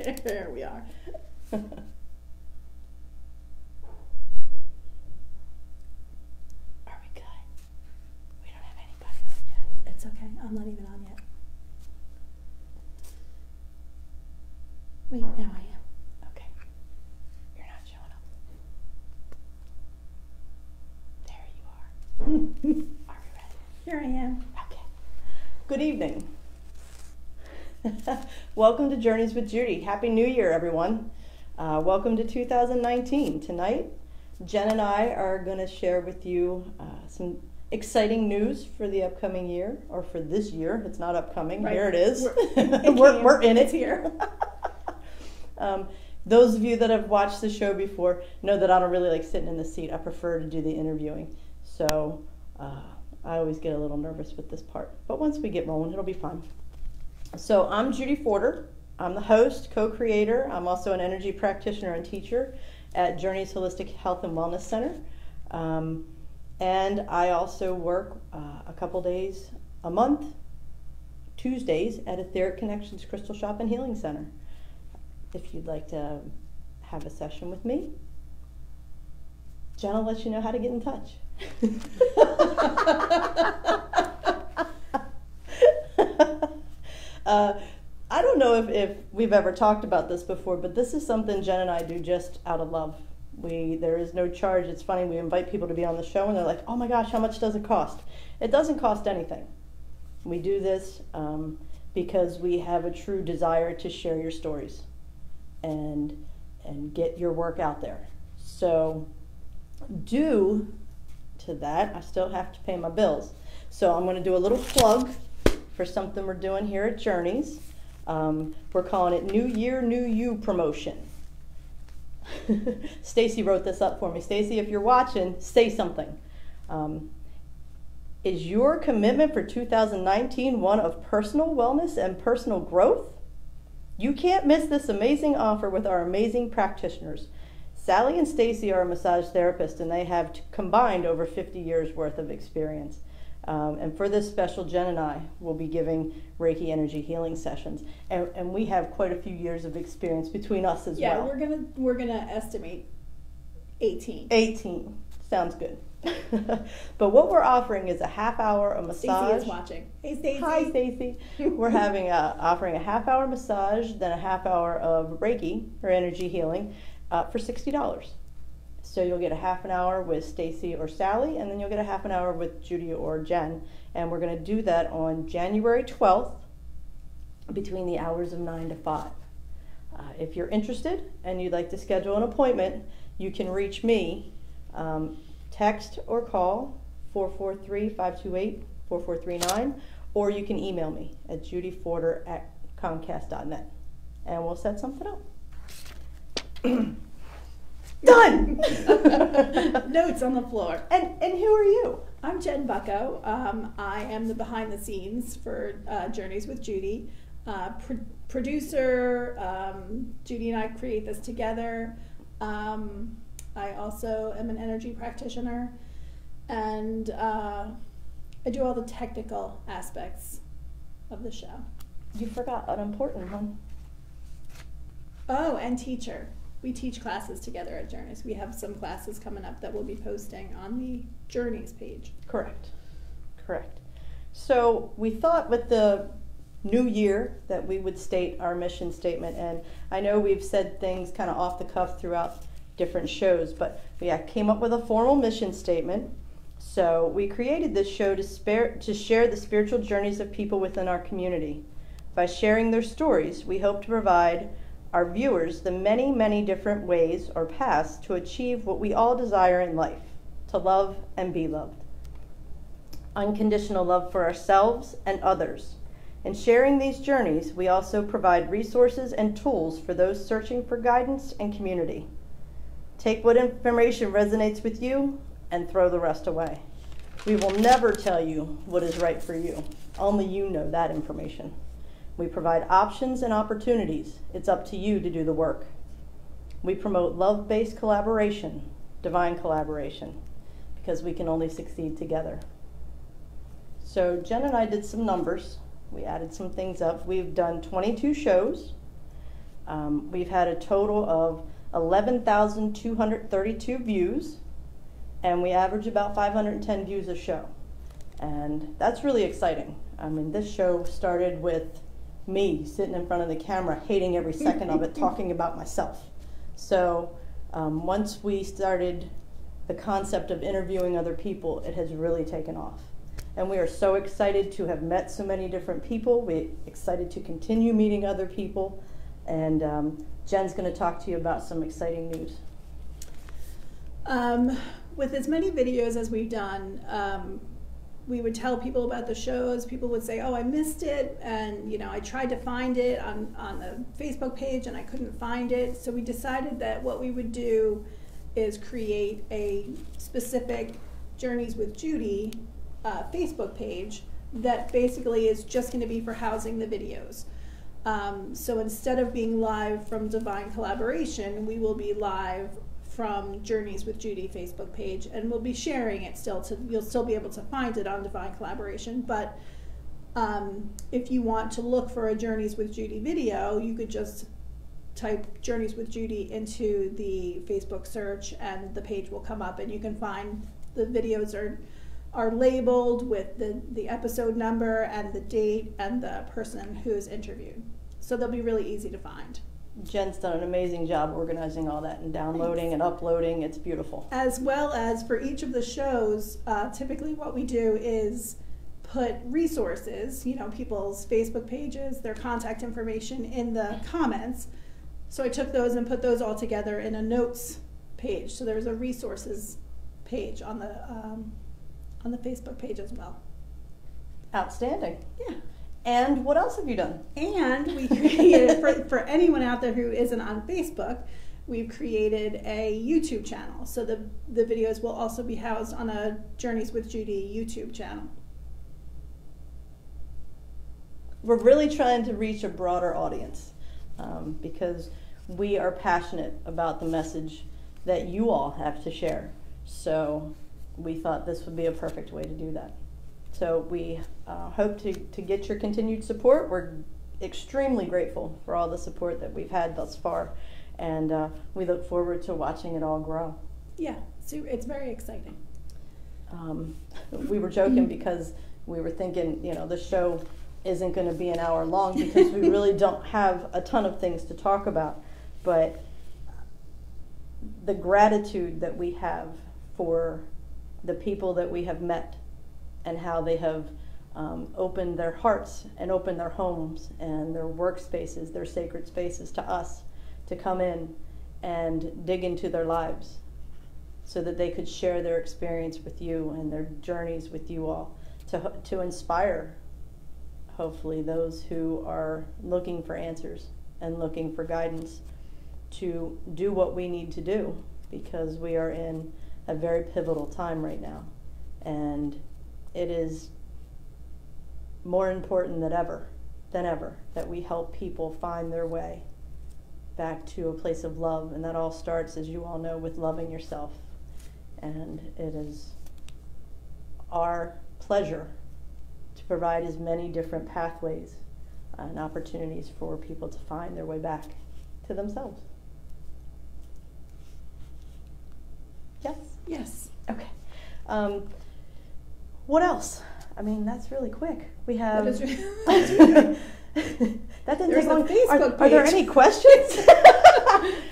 There we are. Are we good? We don't have anybody on yet. It's okay. I'm not even on yet. Wait, now I am. Okay. You're not showing up. There you are. Are we ready? Here I am. Okay. Good evening. Welcome to Journeys with Judy. Happy New Year, everyone. Welcome to 2019. Tonight, Jen and I are going to share with you some exciting news for the upcoming year, or for this year. It's not upcoming. Right. Here it is. We're in it here. Those of you that have watched the show before know that I don't really like sitting in the seat. I prefer to do the interviewing. So I always get a little nervous with this part. But once we get rolling, it'll be fun. So I'm Judy Forder. I'm the host, co-creator. I'm also an energy practitioner and teacher at Journeys Holistic Health and Wellness Center. And I also work a couple days a month, Tuesdays, at Etheric Connections Crystal Shop and Healing Center. If you'd like to have a session with me, Jen will let you know how to get in touch. I don't know if we've ever talked about this before, but this is something Jen and I do just out of love. There is no charge. It's funny, we invite people to be on the show and they're like, oh my gosh, how much does it cost? It doesn't cost anything. We do this because we have a true desire to share your stories and get your work out there. So due to that, I still have to pay my bills. So I'm going to do a little plug for something we're doing here at Journeys. We're calling it New Year, New You promotion. Stacy wrote this up for me. Stacy, if you're watching, say something. Is your commitment for 2019 one of personal wellness and personal growth? You can't miss this amazing offer with our amazing practitioners. Sally and Stacy are a massage therapist, and they have combined over 50 years worth of experience. And for this special, Jen and I will be giving Reiki energy healing sessions, and we have quite a few years of experience between us as well. Yeah, we're gonna estimate 18. 18 sounds good. But what we're offering is a half-hour of massage. Stacy is watching. Hey, Stacy. Hi, Stacy. We're offering a half-hour massage, then a half-hour of Reiki or energy healing for $60. So you'll get a half an hour with Stacy or Sally, and then you'll get a half an hour with Judy or Jen. And we're going to do that on January 12th between the hours of 9 to 5. If you're interested and you'd like to schedule an appointment, you can reach me, text or call 443-528-4439, or you can email me at judyforder@comcast.net, and we'll set something up. Done! Notes on the floor. And who are you? I'm Jen Bucko. I am the behind the scenes for Journeys with Judy. Producer, Judy and I create this together. I also am an energy practitioner, and I do all the technical aspects of the show. You forgot an important one. Oh, and teacher. We teach classes together at Journeys. We have some classes coming up that we'll be posting on the Journeys page. Correct. So we thought with the new year that we would state our mission statement, and I know we've said things kind of off the cuff throughout different shows, but we came up with a formal mission statement. So we created this show to share the spiritual journeys of people within our community. By sharing their stories, we hope to provide our viewers the many, many different ways or paths to achieve what we all desire in life, to love and be loved. Unconditional love for ourselves and others. In sharing these journeys, we also provide resources and tools for those searching for guidance and community. Take what information resonates with you and throw the rest away. We will never tell you what is right for you. Only you know that information. We provide options and opportunities. It's up to you to do the work. We promote love-based collaboration, divine collaboration, because we can only succeed together. So Jen and I did some numbers. We added some things up. We've done 22 shows. We've had a total of 11,232 views, and we average about 510 views a show. And that's really exciting. I mean, this show started with me sitting in front of the camera, hating every second of it, talking about myself. So once we started the concept of interviewing other people, it has really taken off. And we are so excited to have met so many different people. We're excited to continue meeting other people. And Jen's going to talk to you about some exciting news. With as many videos as we've done, we would tell people about the shows. People would say, oh, I missed it, and I tried to find it on the Facebook page and I couldn't find it. So we decided that what we would do is create a specific Journeys with Judy Facebook page that basically is just going to be for housing the videos. So instead of being live from Divine Collaboration, we will be live from Journeys with Judy Facebook page, and we'll be sharing it still. You'll still be able to find it on Divine Collaboration, but if you want to look for a Journeys with Judy video, you could just type Journeys with Judy into the Facebook search and the page will come up, and you can find the videos are labeled with the episode number and the date and the person who's interviewed. So they'll be really easy to find. Jen's done an amazing job organizing all that and downloading and uploading. It's beautiful. As well as for each of the shows, typically what we do is put resources, people's Facebook pages, their contact information in the comments. So I took those and put those all together in a notes page. So there's a resources page on the Facebook page as well. Outstanding. Yeah. And what else have you done? And we created, for anyone out there who isn't on Facebook, we've created a YouTube channel. So the videos will also be housed on a Journeys with Judy YouTube channel. We're really trying to reach a broader audience because we are passionate about the message that you all have to share. So we thought this would be a perfect way to do that. So we hope to get your continued support. We're extremely grateful for all the support that we've had thus far, and we look forward to watching it all grow. Yeah, so it's very exciting. We were joking because we were thinking, the show isn't going to be an hour long because we really don't have a ton of things to talk about, but the gratitude that we have for the people that we have met and how they have opened their hearts and opened their homes and their workspaces, their sacred spaces to us to come in and dig into their lives so that they could share their experience with you and their journeys with you all to inspire, hopefully, those who are looking for answers and looking for guidance to do what we need to do, because we are in a very pivotal time right now. And it is more important than ever that we help people find their way back to a place of love. And that all starts, as you all know, with loving yourself. And it is our pleasure to provide as many different pathways and opportunities for people to find their way back to themselves. Yes? Yes. Okay. What else? I mean, that's really quick. We have... That didn't There's take long. a Facebook Are there page. any questions?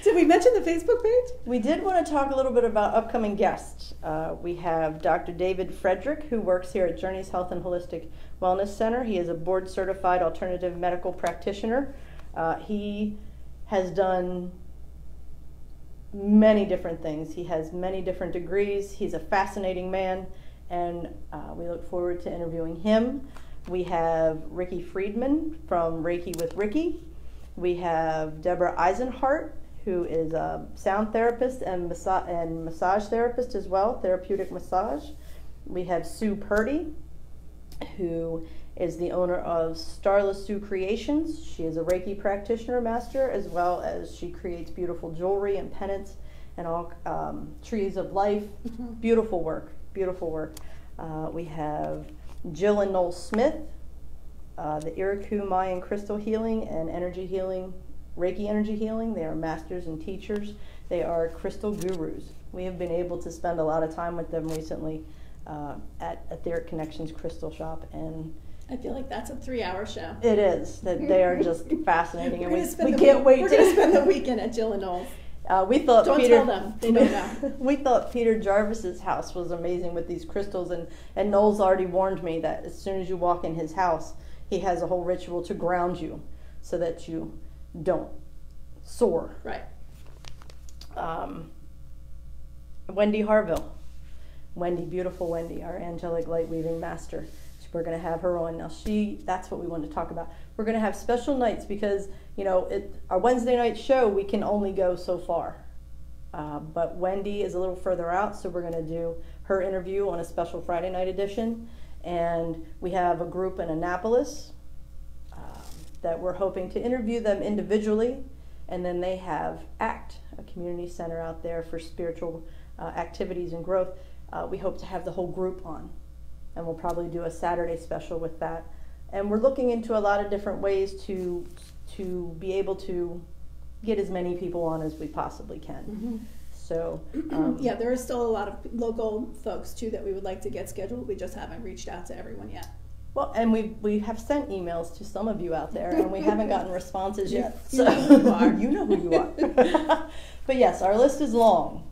Did we mention the Facebook page? We did want to talk a little bit about upcoming guests. We have Dr. David Frederick, who works here at Journeys Health and Holistic Wellness Center. He is a board-certified alternative medical practitioner. He has done many different things. He has many different degrees. He's a fascinating man, and we look forward to interviewing him. We have Ricky Friedman from Reiki with Ricky. We have Deborah Eisenhart, who is a sound therapist and massage therapist as well, therapeutic massage. We have Sue Purdy, who is the owner of Starless Sue Creations. She is a Reiki practitioner master, as well as she creates beautiful jewelry and pendants and all trees of life. Beautiful work, beautiful work. We have Jill and Noel Smith, the Iraku Mayan crystal healing and energy healing Reiki energy healing. They are masters and teachers. They are crystal gurus. We have been able to spend a lot of time with them recently at Etheric Connections Crystal Shop, and I feel like that's a 3-hour show. it is. That they are just fascinating, and we can't wait. We're going to spend the weekend at Jill and Noel's. We thought Don't Peter, tell them. They don't know. We thought Peter Jarvis's house was amazing with these crystals, and Noel's already warned me that as soon as you walk in his house, he has a whole ritual to ground you so that you don't soar. Right. Wendy Harville. Wendy, beautiful Wendy, our angelic light weaving master. We're going to have her on. Now that's what we want to talk about. We're going to have special nights because, our Wednesday night show, we can only go so far. But Wendy is a little further out, so we're going to do her interview on a special Friday night edition. And we have a group in Annapolis that we're hoping to interview them individually. And then they have ACT, a community center out there for spiritual activities and growth. We hope to have the whole group on. And we'll probably do a Saturday special with that. And we're looking into a lot of different ways to be able to get as many people on as we possibly can. Mm-hmm. So yeah, there are still a lot of local folks too that we would like to get scheduled. We just haven't reached out to everyone yet. Well, and we have sent emails to some of you out there, and we haven't gotten responses yet. You know who you are. You know who you are. But yes, our list is long.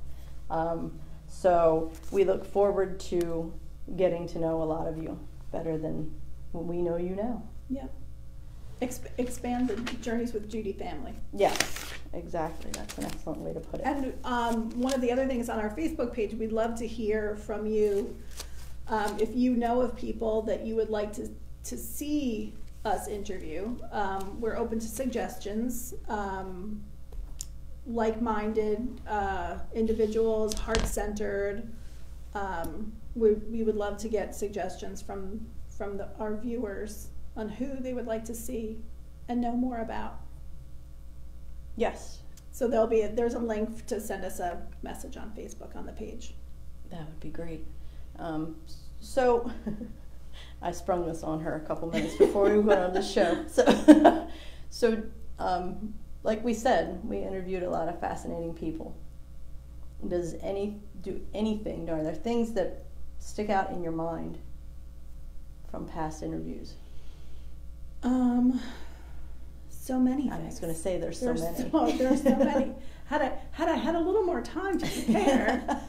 So we look forward to getting to know a lot of you better than we know you now. Yeah. Expand the Journeys with Judy family. Yes, exactly. That's an excellent way to put it. And one of the other things on our Facebook page, we'd love to hear from you. If you know of people that you would like to see us interview, we're open to suggestions. Like-minded individuals, heart-centered. We would love to get suggestions from our viewers on who they would like to see and know more about. Yes. So there's a link to send us a message on Facebook on the page. That would be great. So I sprung this on her a couple minutes before we went on the show. So like we said, we interviewed a lot of fascinating people. Does anything? Are there things that stick out in your mind from past interviews? So many things. I was going to say there's so many. There's so many. Had I had a little more time to prepare.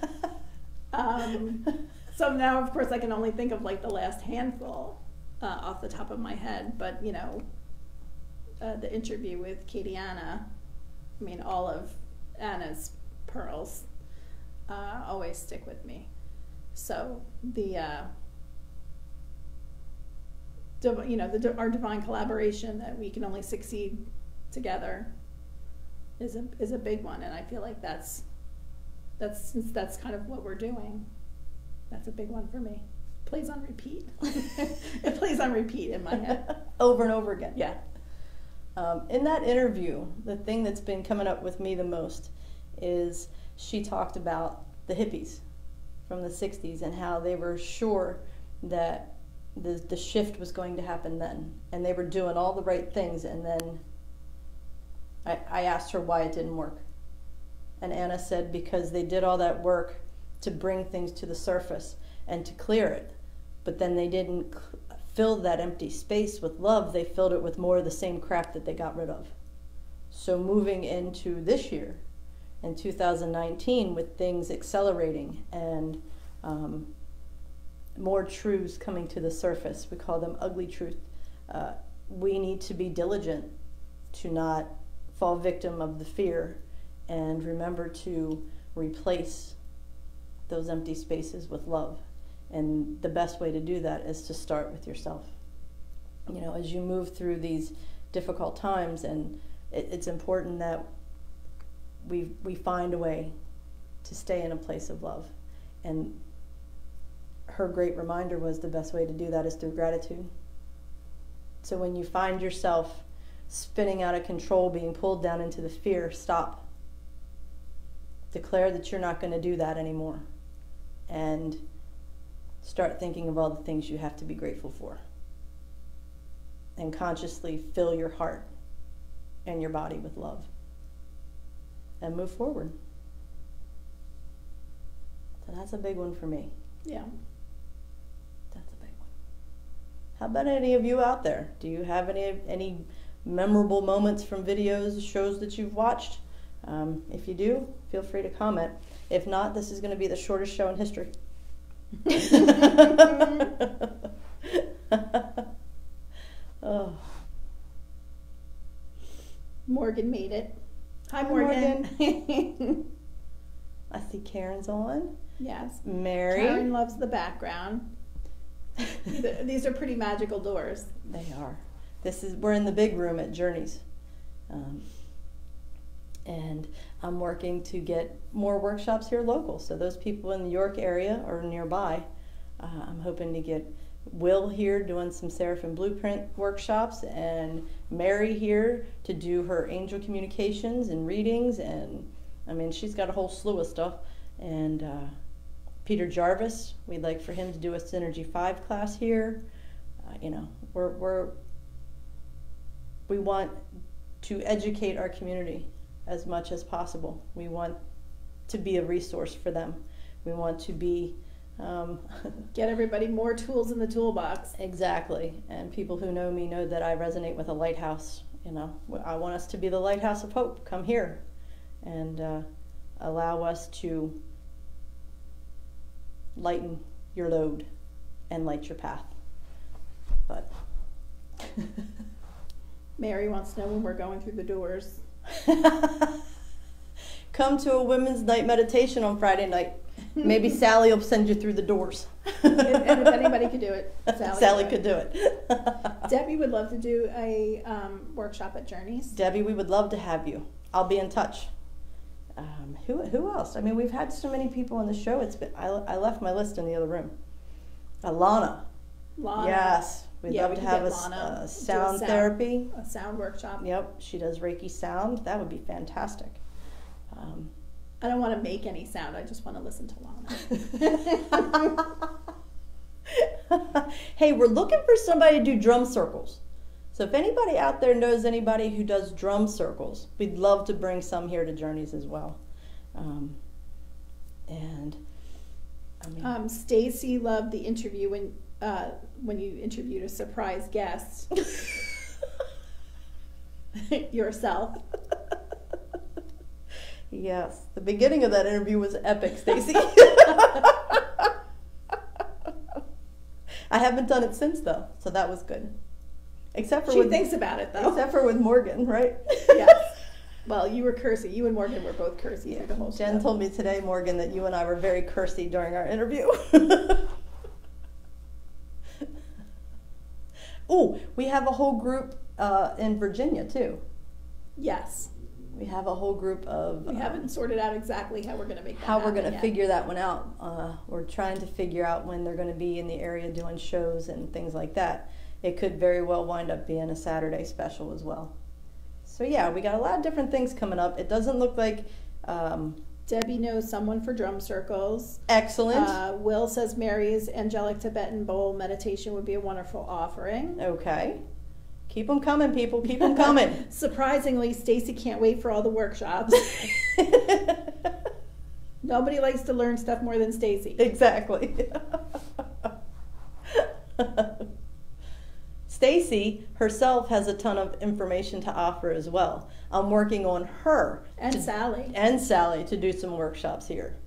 So now, of course, I can only think of like the last handful off the top of my head. But the interview with Katie Anna, I mean, all of Anna's pearls always stick with me. So our divine collaboration, that we can only succeed together, is a big one, and I feel like that's kind of what we're doing. That's a big one for me. Plays on repeat. It plays on repeat in my head over and over again. Yeah. In that interview, the thing that's been coming up with me the most is she talked about the hippies from the 60s and how they were sure that the shift was going to happen then, and they were doing all the right things, and then I asked her why it didn't work, and Anna said because they did all that work to bring things to the surface and to clear it, but then they didn't fill that empty space with love. They filled it with more of the same crap that they got rid of. So moving into this year, in 2019, with things accelerating and more truths coming to the surface, we call them ugly truth, we need to be diligent to not fall victim of the fear, and remember to replace those empty spaces with love. And the best way to do that is to start with yourself. As you move through these difficult times, and it's important that we find a way to stay in a place of love. And her great reminder was the best way to do that is through gratitude. So when you find yourself spinning out of control, being pulled down into the fear, stop. Declare that you're not going to do that anymore. And start thinking of all the things you have to be grateful for. And consciously fill your heart and your body with love. And move forward. So that's a big one for me. Yeah. That's a big one. How about any of you out there? Do you have any memorable moments from videos, shows that you've watched? If you do, feel free to comment. If not, this is going to be the shortest show in history. Oh. Morgan made it. Hi, Morgan. I see Karen's on. Yes. Mary. Karen loves the background. These are pretty magical doors. They are. We're in the big room at Journeys. And I'm working to get more workshops here local. So those people in the York area or nearby, I'm hoping to get Will here doing some Seraphim Blueprint workshops, and Mary here to do her angel communications and readings, and I mean she's got a whole slew of stuff. And Peter Jarvis, we'd like for him to do a Synergy 5 class here. You know, we want to educate our community as much as possible. We want to be a resource for them. We want to be get everybody more tools in the toolbox. Exactly. And people who know me know that I resonate with a lighthouse. You know, I want us to be the lighthouse of hope. Come here and allow us to lighten your load and light your path. But Mary wants to know when we're going through the doors. Come to a women's night meditation on Friday night. Maybe Sally will send you through the doors. And if anybody could do it, Sally could do it. Debbie would love to do a workshop at Journeys. Debbie, we would love to have you. I'll be in touch. Who else? I mean, we've had so many people on the show. I left my list in the other room. Lana. Yes. We'd love to have a sound therapy. A sound workshop. Yep. She does Reiki sound. That would be fantastic. I don't want to make any sound. I just want to listen to Lana. Hey, we're looking for somebody to do drum circles. So if anybody out there knows anybody who does drum circles, we'd love to bring some here to Journeys as well. And I mean, Stacy loved the interview when you interviewed a surprise guest. Yourself. Yes, the beginning of that interview was epic, Stacy. I haven't done it since though, so that was good. Except for she thinks about it though. Except for with Morgan, right? Yes. Well, you were cursy. You and Morgan were both cursy through the whole show. Jen told me today, Morgan, that you and I were very cursy during our interview. Oh, we have a whole group in Virginia too. Yes. We have a whole group of... We haven't sorted out exactly how we're going to make that How we're going to yet. figure that one out. We're trying to figure out when they're going to be in the area doing shows and things like that. It could very well wind up being a Saturday special as well. So yeah, we got a lot of different things coming up. It doesn't look like... Debbie knows someone for drum circles. Excellent. Will says Mary's Angelic Tibetan Bowl meditation would be a wonderful offering. Okay. Keep them coming, people. Keep them coming. Surprisingly, Stacy can't wait for all the workshops. Nobody likes to learn stuff more than Stacy. Exactly. Stacy herself has a ton of information to offer as well. I'm working on her and Sally to do some workshops here.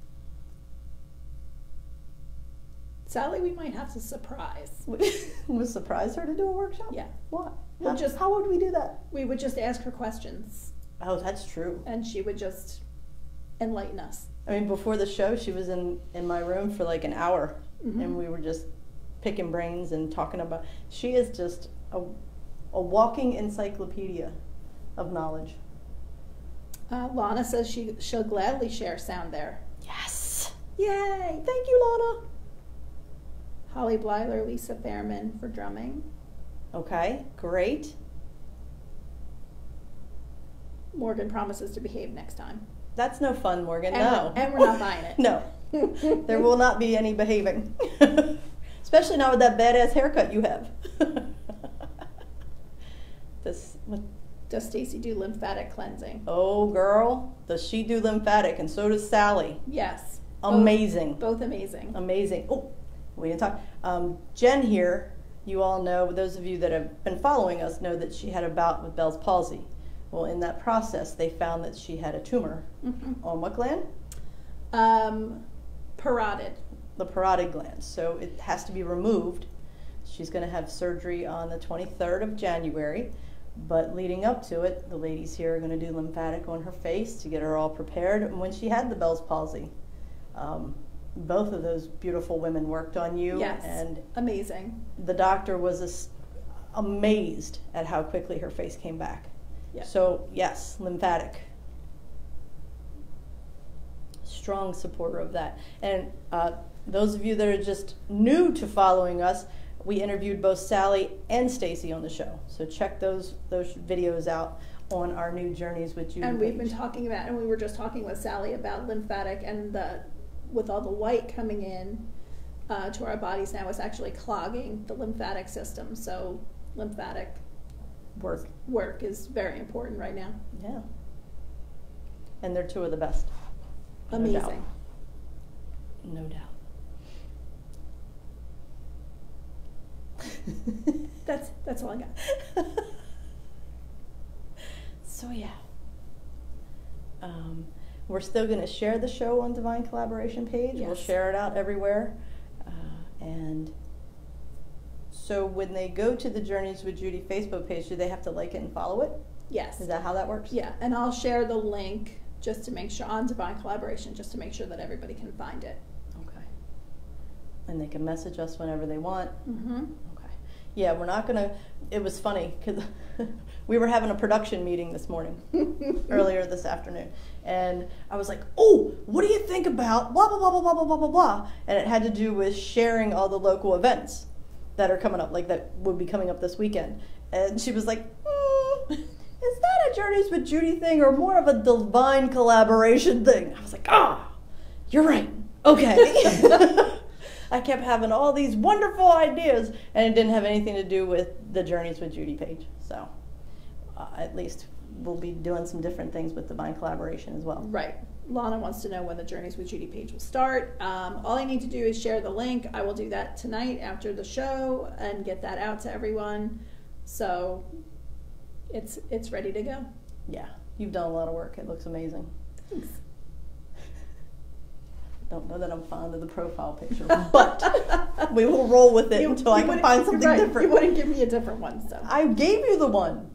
Sally, we might have to surprise. We'll surprise her to do a workshop? Yeah. What? How would we do that? We would just ask her questions. Oh, that's true. And she would just enlighten us. I mean, before the show, she was in my room for like an hour, and we were just picking brains and talking about... She is just a walking encyclopedia of knowledge. Lana says she'll gladly share sound there. Yes! Yay! Thank you, Lana! Holly Blyler, Lisa Fairman for drumming. Okay, great. Morgan promises to behave next time. That's no fun, Morgan. No. And we're not buying it. No. There will not be any behaving. Especially not with that badass haircut you have. Does Stacy do lymphatic cleansing? Oh, girl, does she do lymphatic, and so does Sally. Yes. Amazing. Both amazing. Amazing. Oh, we didn't talk. Jen here, you all know, those of you that have been following us know that she had a bout with Bell's palsy. Well, in that process, they found that she had a tumor on what gland? Parotid. The parotid gland. So it has to be removed. She's going to have surgery on the 23rd of January. But leading up to it, the ladies here are going to do lymphatic on her face to get her all prepared. And when she had the Bell's palsy, both of those beautiful women worked on you. Yes, and amazing. The doctor was amazed at how quickly her face came back. Yep. So yes, lymphatic. Strong supporter of that. And those of you that are just new to following us, we interviewed both Sally and Stacy on the show. So check those videos out on our new Journeys with Judy And we've page. been talking about, and we were just talking with Sally about lymphatic, and with all the white coming in to our bodies now, it's actually clogging the lymphatic system. So lymphatic work is very important right now. Yeah. And they're two of the best. Amazing. No doubt. That's all I got. So yeah, we're still going to share the show on Divine Collaboration page. Yes. We'll share it out everywhere. And so when they go to the Journeys with Judy Facebook page, do they have to like it and follow it? Yes. Is that how that works? Yeah, and I'll share the link just to make sure on Divine Collaboration, just to make sure that everybody can find it. Okay. And they can message us whenever they want. Mm-hmm. Yeah, we're not going to, it was funny because we were having a production meeting this morning, earlier this afternoon, and I was like, oh, what do you think about blah, blah, blah, blah, blah, blah, blah, blah, blah, and it had to do with sharing all the local events that are coming up, like that would be coming up this weekend, and she was like, is that a Journeys with Judy thing or more of a Divine Collaboration thing? I was like, you're right, okay. I kept having all these wonderful ideas, and it didn't have anything to do with the Journeys with Judy page. So at least we'll be doing some different things with Divine Collaboration as well. Right. Lana wants to know when the Journeys with Judy page will start. All I need to do is share the link. I will do that tonight after the show and get that out to everyone. So it's ready to go. Yeah, you've done a lot of work. It looks amazing. Thanks. Don't know that I'm fond of the profile picture, but we will roll with it until I can find something different. You wouldn't give me a different one, so. I gave you the one.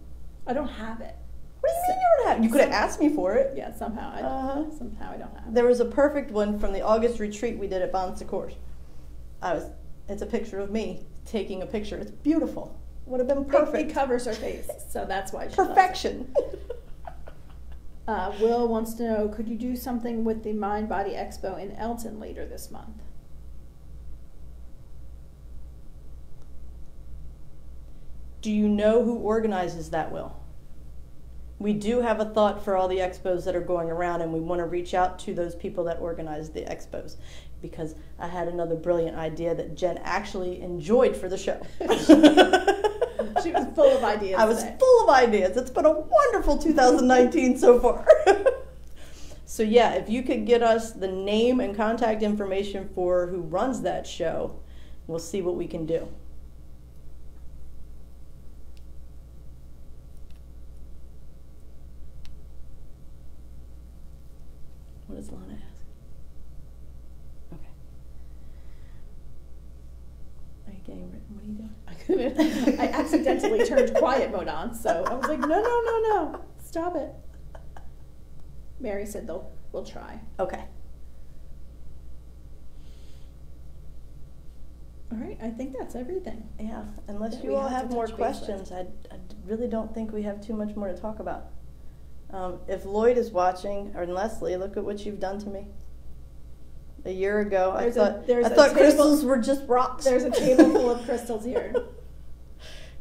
I don't have it. What do you mean you don't have it? You could have asked me for it. Yeah, somehow I don't. Somehow I don't have it. There was a perfect one from the August retreat we did at Bon Secours. It's a picture of me taking a picture. It's beautiful. Would have been perfect. It covers her face, so that's why she Perfection. Will wants to know, could you do something with the Mind Body Expo in Elton later this month? Do you know who organizes that, Will? We do have a thought for all the expos that are going around, and we want to reach out to those people that organize the expos, because I had another brilliant idea that Jen actually enjoyed for the show. She was full of ideas. I was full of ideas. It's been a wonderful 2019 so far. So yeah, if you could get us the name and contact information for who runs that show, we'll see what we can do. What does Lana ask? Okay. Are you getting written? What are you doing? I accidentally turned quiet mode on, so I was like, no, stop it. Mary said we'll try. Okay. All right, I think that's everything. Yeah, unless That you we all have have to more touch base with. questions, I really don't think we have too much more to talk about. If Lloyd is watching, or Leslie, look at what you've done to me. A year ago, I thought crystals were just rocks. There's a table full of crystals here.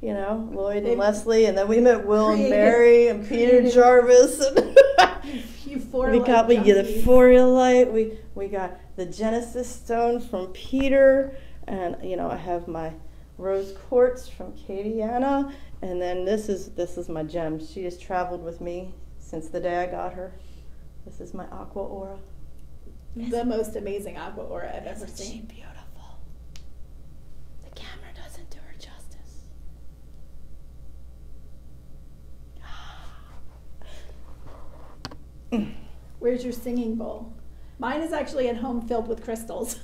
You know, Lloyd and Leslie, and then we met Will and created- Mary and Peter Jarvis. And we got the Euphorialite. We got the Genesis stone from Peter, and you know, I have my rose quartz from Katie Anna, And then this is my gem. She has traveled with me since the day I got her. This is my aqua aura. The most amazing aqua aura I've ever seen. She beautiful. The camera doesn't do her justice. Where's your singing bowl? Mine is actually at home filled with crystals.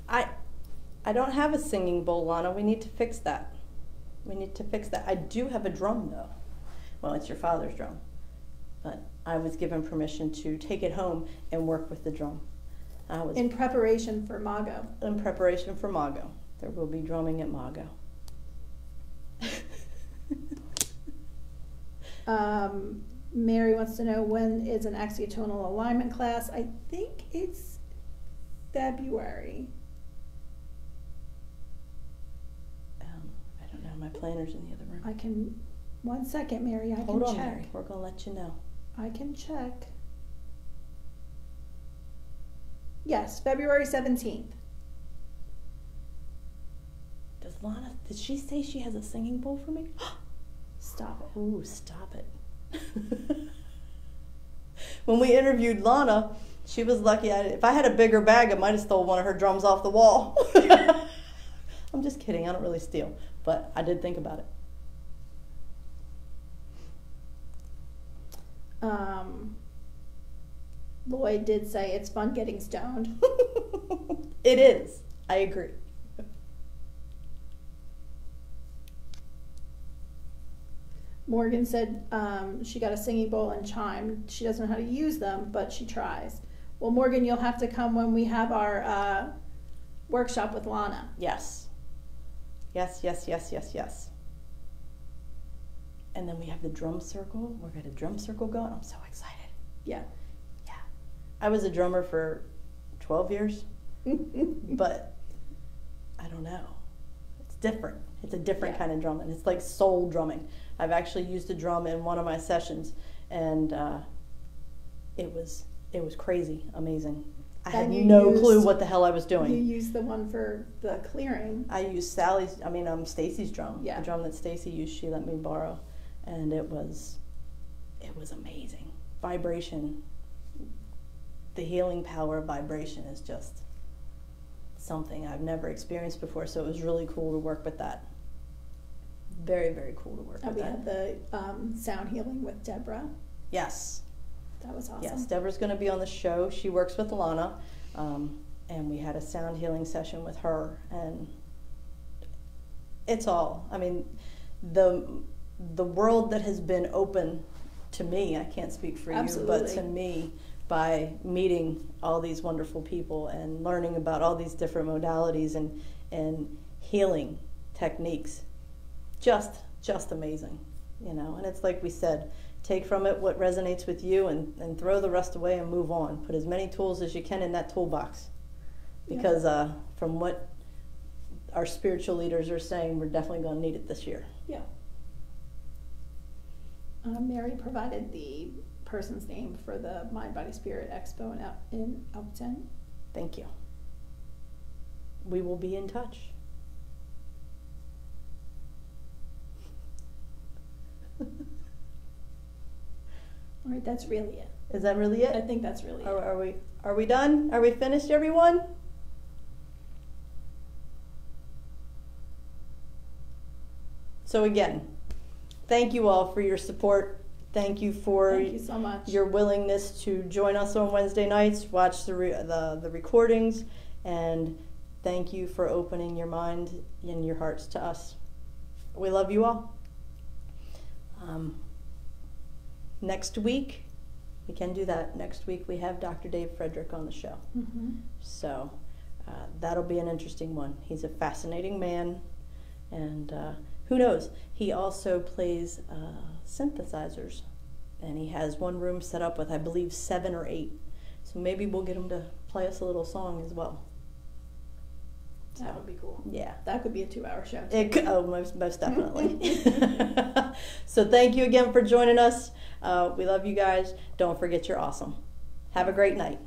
I don't have a singing bowl, Lana. We need to fix that. I do have a drum, though. Well, it's your father's drum. But I was given permission to take it home and work with the drum. In preparation for Mago. In preparation for Mago. There will be drumming at Mago. Mary wants to know, when is an axiotonal alignment class? I think it's February. I don't know. My planner's in the other room. One second, Mary, Hold on, check. Mary. We're going to let you know. I can check. Yes, February 17th. Did she say she has a singing bowl for me? Stop it. Ooh, stop it. When we interviewed Lana, she was lucky. If I had a bigger bag, I might have stole one of her drums off the wall. I'm just kidding. I don't really steal, but I did think about it. Lloyd did say it's fun getting stoned. It is. I agree. Morgan said she got a singing bowl and chime. She doesn't know how to use them, but she tries. Well, Morgan, you'll have to come when we have our workshop with Lana. Yes. Yes. And then we have the drum circle. We're got a drum circle going. I'm so excited. Yeah. I was a drummer for 12 years, but I don't know. It's different. It's a different kind of drumming. It's like soul drumming. I've actually used a drum in one of my sessions, and it was crazy, amazing. I had no clue what the hell I was doing. You used the one for the clearing. I used Stacy's drum. Yeah. The drum that Stacy used, she let me borrow, and it was amazing. Vibration. The healing power of vibration is just something I've never experienced before, so it was really cool to work with that. Very, very cool to work with we that. had the sound healing with Deborah. Yes. That was awesome. Yes, Deborah's going to be on the show. She works with Lana, and we had a sound healing session with her, and it's all, the world that has been open to me, I can't speak for you, but to me, by meeting all these wonderful people and learning about all these different modalities and healing techniques, just amazing, and it's like we said, take from it what resonates with you and throw the rest away and move on. Put as many tools as you can in that toolbox, because from what our spiritual leaders are saying, we're definitely going to need it this year. Yeah. Mary provided the person's name for the Mind Body Spirit Expo in Elkton. Thank you. We will be in touch. All right, that's really it. Is that really it? I think that's really it. Are we done? Are we finished, everyone? So again, thank you all for your support. Thank you so much. Your willingness to join us on Wednesday nights, watch the recordings, and thank you for opening your mind and your hearts to us. We love you all. Next week, we can do that. Next week we have Dr. Dave Frederick on the show. Mm-hmm. So that'll be an interesting one. He's a fascinating man, and who knows? He also plays synthesizers, and he has one room set up with, I believe, 7 or 8. So maybe we'll get him to play us a little song as well. That would be cool. Yeah. That could be a 2-hour show. Most definitely. So thank you again for joining us. We love you guys. Don't forget you're awesome. Have a great night.